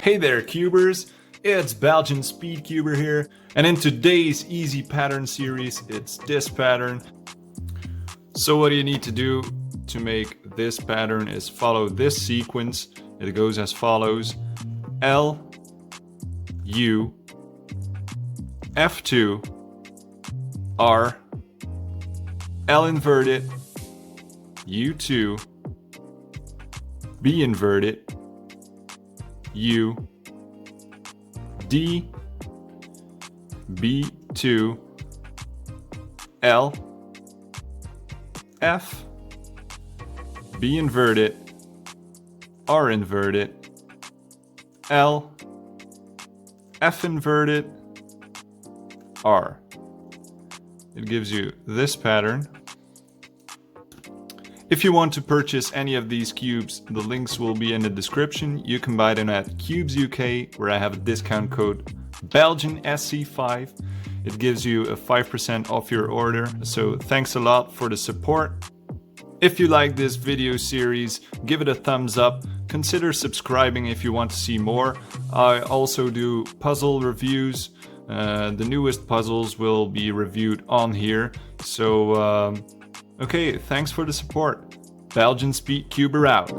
Hey there, cubers! It's Belgian Speedcuber here, and in today's easy pattern series, it's this pattern. So what you need to do to make this pattern is follow this sequence. It goes as follows: L, U, F2, R, L inverted, U2, B inverted, U, D, B2, L, F, B inverted, R inverted, L, F inverted, R. It gives you this pattern. If you want to purchase any of these cubes, the links will be in the description. You can buy them at Cubes UK, where I have a discount code BelgianSC5. It gives you a 5% off your order, so thanks a lot for the support. If you like this video series, give it a thumbs up. Consider subscribing if you want to see more. I also do puzzle reviews. The newest puzzles will be reviewed on here. So, okay, thanks for the support. Belgian Speedcuber out.